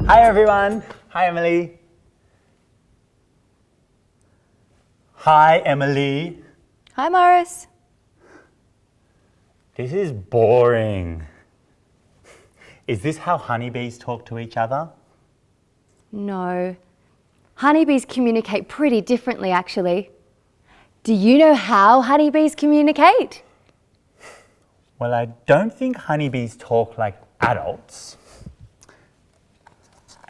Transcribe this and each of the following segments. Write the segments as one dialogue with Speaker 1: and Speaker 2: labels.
Speaker 1: Hi everyone. Hi Emily. Hi Emily.
Speaker 2: Hi, Morris.
Speaker 1: This is boring. Is this how honeybees talk to each other?
Speaker 2: No. Honeybees communicate pretty differently, actually. Do you know how honeybees communicate?
Speaker 1: Well, I don't think honeybees talk like adults.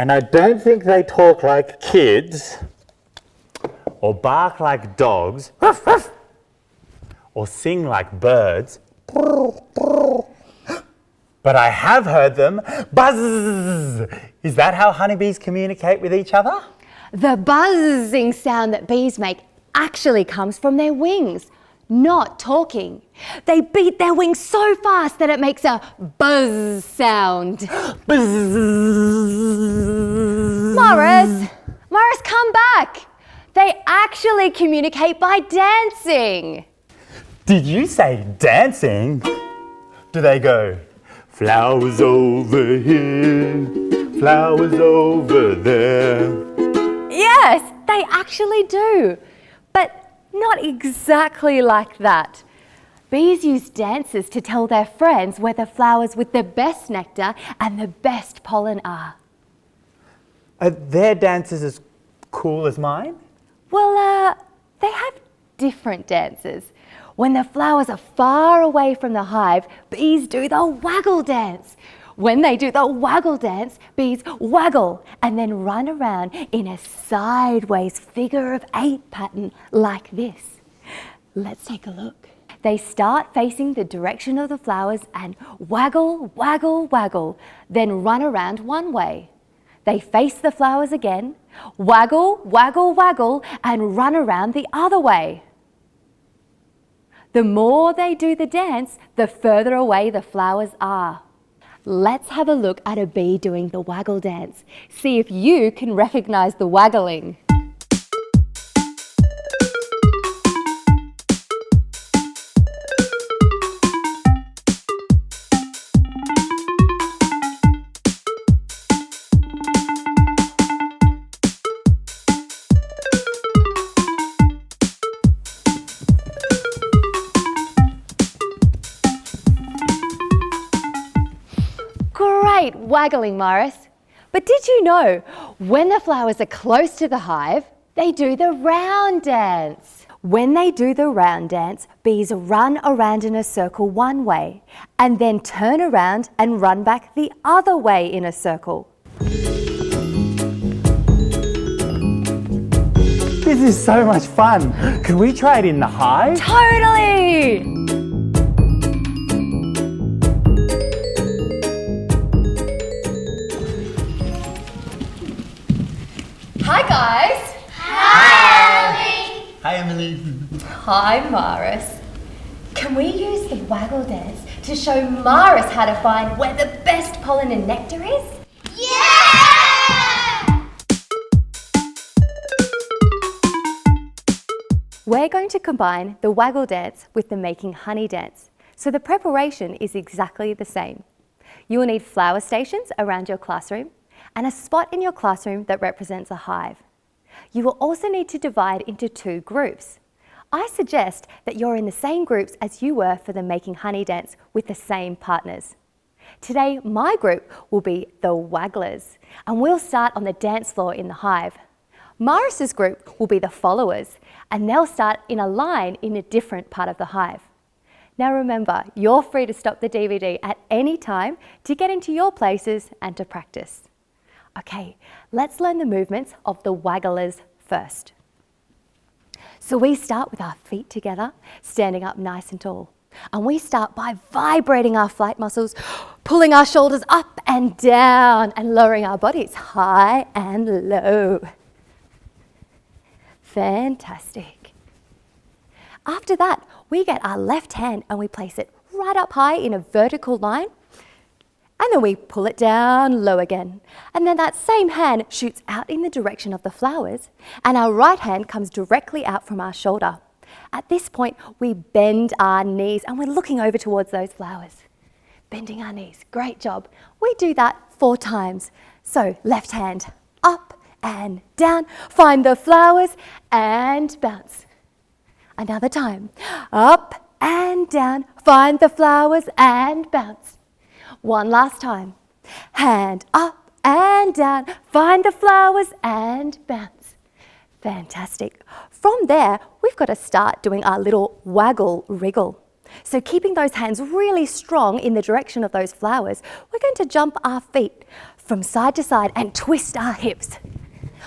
Speaker 1: And I don't think they talk like kids, or bark like dogs, or sing like birds. But I have heard them buzz. Is that how honeybees communicate with each other?
Speaker 2: The buzzing sound that bees make actually comes from their wings, not talking. They beat their wings so fast that it makes a buzz sound. Morris, come back. They actually communicate by dancing.
Speaker 1: Did you say dancing? Do they go, flowers over here, flowers over there?
Speaker 2: Yes, they actually do, but not exactly like that. Bees use dances to tell their friends where the flowers with the best nectar and the best pollen are.
Speaker 1: Are their dances as cool as mine?
Speaker 2: Well, they have different dances. When the flowers are far away from the hive, bees do the waggle dance. When they do the waggle dance, bees waggle and then run around in a sideways figure of 8 pattern like this. Let's take a look. They start facing the direction of the flowers and waggle, waggle, waggle, then run around one way. They face the flowers again, waggle, waggle, waggle, and run around the other way. The more they do the dance, the further away the flowers are. Let's have a look at a bee doing the waggle dance. See if you can recognize the waggling. Great waggling, Morris. But did you know, when the flowers are close to the hive, they do the round dance. When they do the round dance, bees run around in a circle one way and then turn around and run back the other way in a circle.
Speaker 1: This is so much fun. Can we try it in the hive?
Speaker 2: Totally! Hi guys!
Speaker 1: Hi Emily.
Speaker 2: Hi Morris. Can we use the waggle dance to show Morris how to find where the best pollen and nectar is?
Speaker 3: Yeah!
Speaker 2: We're going to combine the waggle dance with the making honey dance, so the preparation is exactly the same. You will need flower stations around your classroom and a spot in your classroom that represents a hive. You will also need to divide into 2 groups. I suggest that you're in the same groups as you were for the making honey dance with the same partners. Today, my group will be the wagglers, and we'll start on the dance floor in the hive. Morris's group will be the followers, and they'll start in a line in a different part of the hive. Now remember, you're free to stop the DVD at any time to get into your places and to practice. Okay, let's learn the movements of the wagglers first. So we start with our feet together, standing up nice and tall. And we start by vibrating our flight muscles, pulling our shoulders up and down and lowering our bodies high and low. Fantastic. After that, we get our left hand and we place it right up high in a vertical line. And then we pull it down low again. And then that same hand shoots out in the direction of the flowers, and our right hand comes directly out from our shoulder. At this point, we bend our knees and we're looking over towards those flowers. Bending our knees, great job. We do that 4 times. So left hand up and down, find the flowers and bounce. Another time, up and down, find the flowers and bounce. One last time, hand up and down, find the flowers and bounce. Fantastic. From there, we've got to start doing our little waggle wriggle. So keeping those hands really strong in the direction of those flowers, we're going to jump our feet from side to side and twist our hips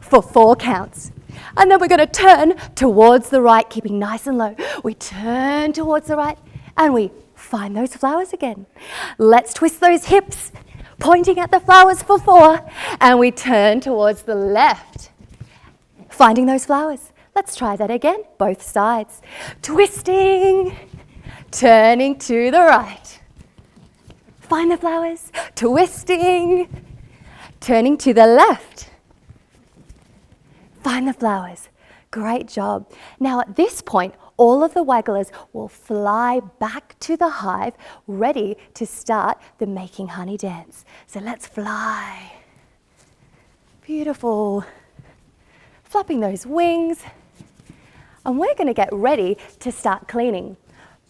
Speaker 2: for 4 counts. And then we're going to turn towards the right, keeping nice and low. We turn towards the right and we find those flowers again. Let's twist those hips, pointing at the flowers for 4, and we turn towards the left, finding those flowers. Let's try that again, both sides. Twisting, turning to the right. Find the flowers, twisting, turning to the left. Find the flowers. Great job. Now at this point, all of the wagglers will fly back to the hive, ready to start the making honey dance. So let's fly. Beautiful. Flapping those wings. And we're going to get ready to start cleaning.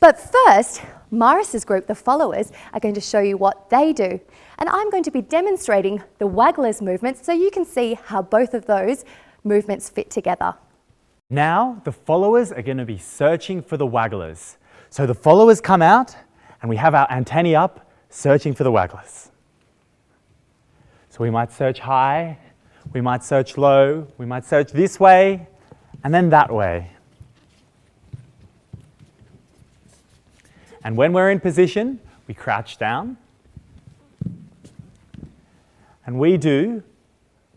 Speaker 2: But first, Maris's group, the followers, are going to show you what they do. And I'm going to be demonstrating the wagglers movements so you can see how both of those movements fit together.
Speaker 1: Now the followers are going to be searching for the wagglers. So the followers come out and we have our antennae up searching for the wagglers. So we might search high, we might search low, we might search this way and then that way. And when we're in position, we crouch down and we do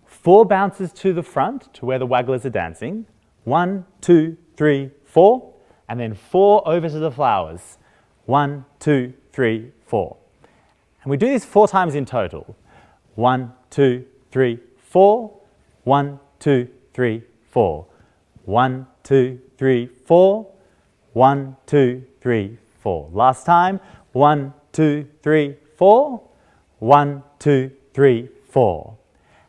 Speaker 1: 4 bounces to the front to where the wagglers are dancing. 1, 2, 3, 4, and then 4 over to the flowers. 1, 2, 3, 4. And we do this 4 times in total. 1, 2, 3, 4. 1, 2, 3, 4. 1, 2, 3, 4. 1, 2, 3, 4. Last time. 1, 2, 3, 4. 1, 2, 3, 4.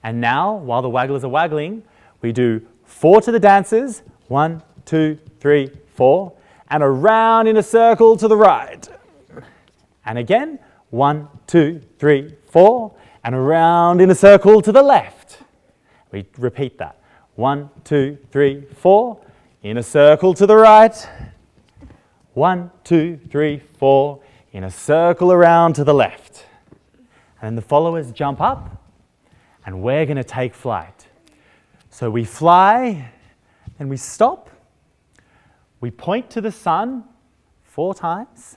Speaker 1: And now, while the wagglers are waggling, we do 4 to the dancers, 1, 2, 3, 4, and around in a circle to the right. And again, 1, 2, 3, 4, and around in a circle to the left. We repeat that. 1, 2, 3, 4, in a circle to the right. 1, 2, 3, 4, in a circle around to the left. And then the followers jump up, and we're going to take flight. So we fly, and we stop. We point to the sun 4 times.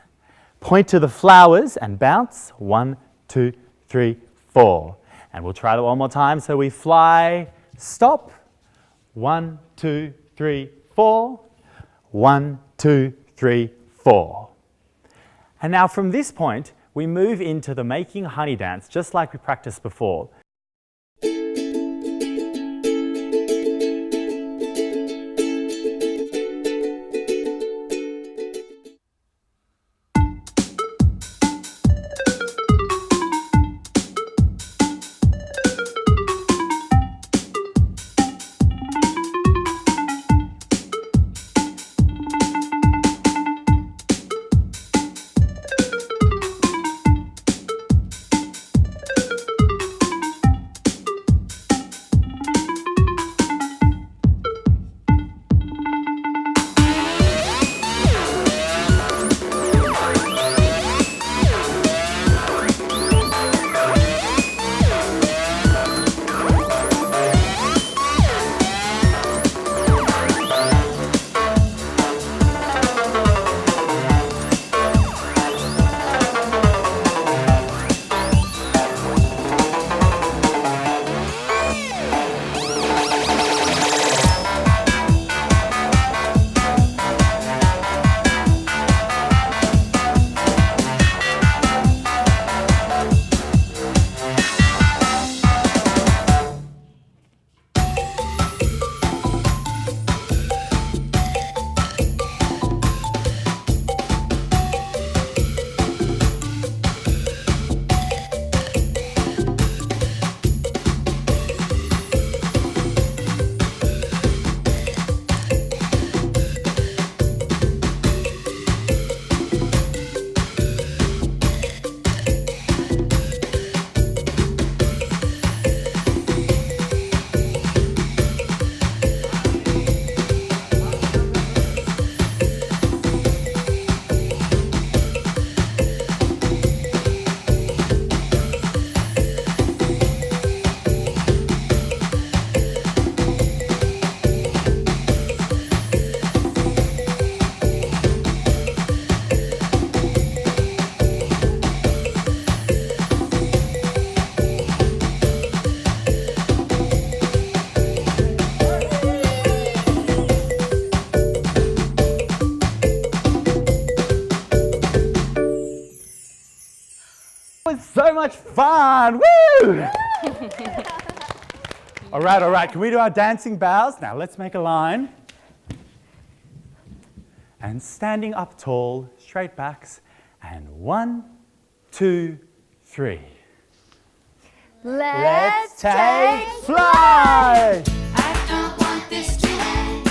Speaker 1: Point to the flowers and bounce. 1, 2, 3, 4. And we'll try that one more time. So we fly, stop. 1, 2, 3, 4. 1, 2, 3, 4. And now from this point, we move into the making honey dance, just like we practiced before. It was so much fun! Woo! All right. Can we do our dancing bows? Now let's make a line. And standing up tall, straight backs. And 1, 2, 3.
Speaker 2: Let's
Speaker 1: take flight!
Speaker 3: I don't want this to end.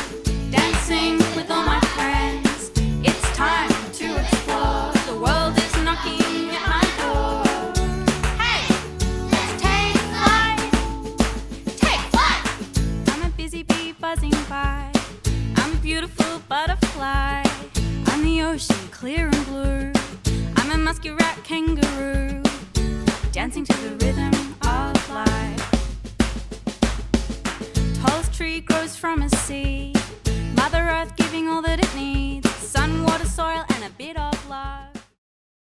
Speaker 3: Dancing with all my friends. It's time to explore. The world is knocking at my door. Hey, let's take flight. Take flight. I'm a busy bee buzzing by. I'm a beautiful butterfly. I'm the ocean, clear and blue. I'm a muskrat kangaroo. Dancing to the rhythm of life. Tallest tree grows from a seed. Mother Earth giving all that it needs.